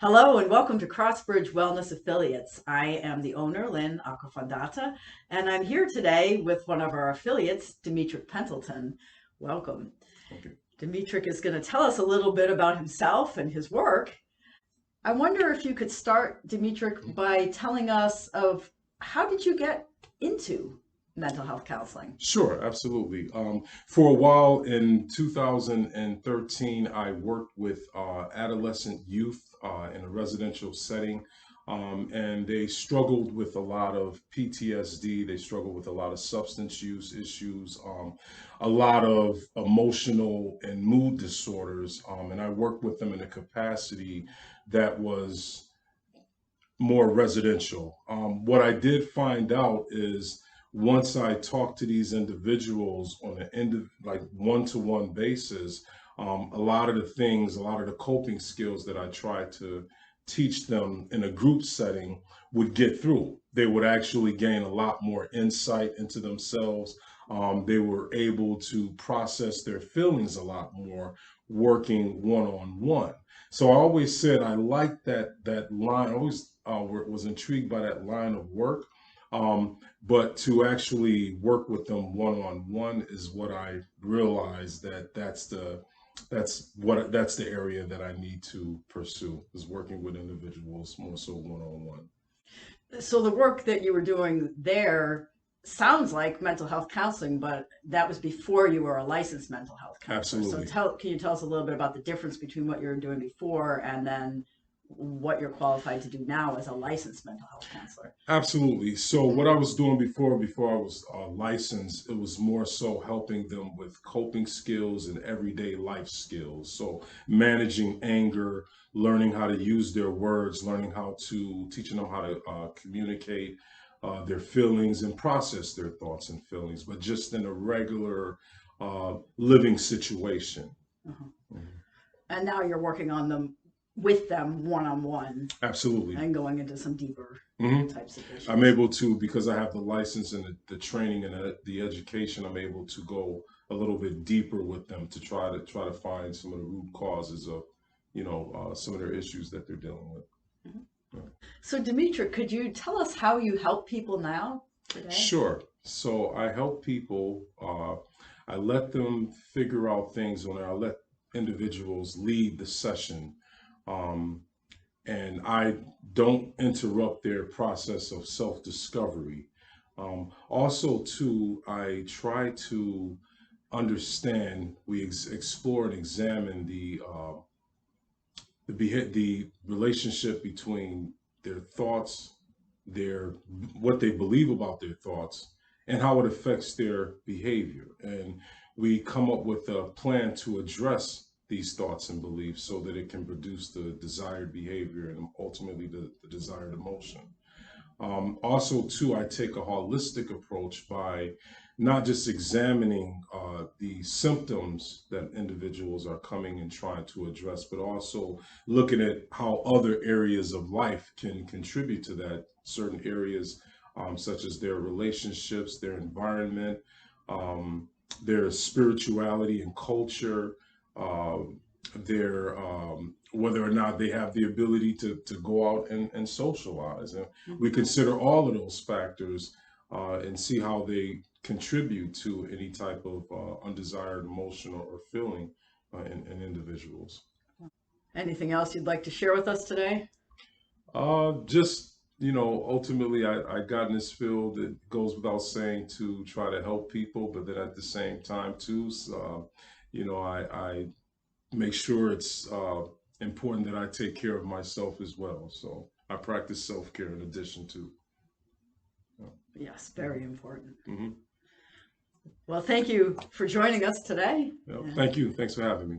Hello and welcome to Crossbridge Wellness Affiliates. I am the owner, Lynn Acquafondata, and I'm here today with one of our affiliates, Demetric Pentelton. Welcome. Okay. Demetric is going to tell us a little bit about himself and his work. I wonder if you could start, Demetric, by telling us of how did you get into mental health counseling? Sure, absolutely. For a while in 2013, I worked with adolescent youth in a residential setting, and they struggled with a lot of PTSD. They struggled with a lot of substance use issues, a lot of emotional and mood disorders, and I worked with them in a capacity that was more residential. What I did find out is once I talked to these individuals on an like one-to-one basis, a lot of the things, a lot of the coping skills that I tried to teach them in a group setting would get through. They would actually gain a lot more insight into themselves. They were able to process their feelings a lot more working one-on-one. So I always said I liked that line. I always was intrigued by that line of work. But to actually work with them one on one is what I realized that's the area that I need to pursue is working with individuals more so one on one. So the work that you were doing there sounds like mental health counseling, but that was before you were a licensed mental health counselor. So Absolutely. can you tell us a little bit about the difference between what you were doing before and then what you're qualified to do now as a licensed mental health counselor? Absolutely. So what I was doing before I was licensed, it was more so helping them with coping skills and everyday life skills. So managing anger, learning how to use their words, learning how to teaching them how to communicate their feelings and process their thoughts and feelings, but just in a regular living situation. Uh-huh. Mhm. And now you're working on them with them one on one Absolutely. and going into some deeper hmm types of I'm issues. able to, because I have the license and the training and the education, I'm able to go a little bit deeper with them to try to find some of the root causes of, some of their issues that they're dealing with. Mhm. Yeah. So, Demetra, could you tell us how you help people now today? Sure. So I help people. I let them figure out things on there. I let individuals lead the session. Um, and I don't interrupt their process of self-discovery. Also, too, I try to understand. We explore and examine the relationship between their thoughts, their what they believe about their thoughts, and how it affects their behavior. And we come up with a plan to address these thoughts and beliefs so that it can produce the desired behavior and ultimately the desired emotion. Also, too, I take a holistic approach by not just examining the symptoms that individuals are coming and trying to address, but also looking at how other areas of life can contribute to that. Certain areas, such as their relationships, their environment, um, their spirituality and culture, uh, their whether or not they have the ability to go out and socialize. And we Mhm. consider all of those factors and see how they contribute to any type of undesired emotion or feeling in individuals. Anything else you'd like to share with us today? Just, ultimately, I got in this field. It goes without saying to try to help people, but then at the same time, too, I make sure it's important that I take care of myself as well. So I practice self care in addition to. Yes, Yeah. very important. hmm Well, thank you for joining us today. Yeah. And Thank you. Thanks for having me.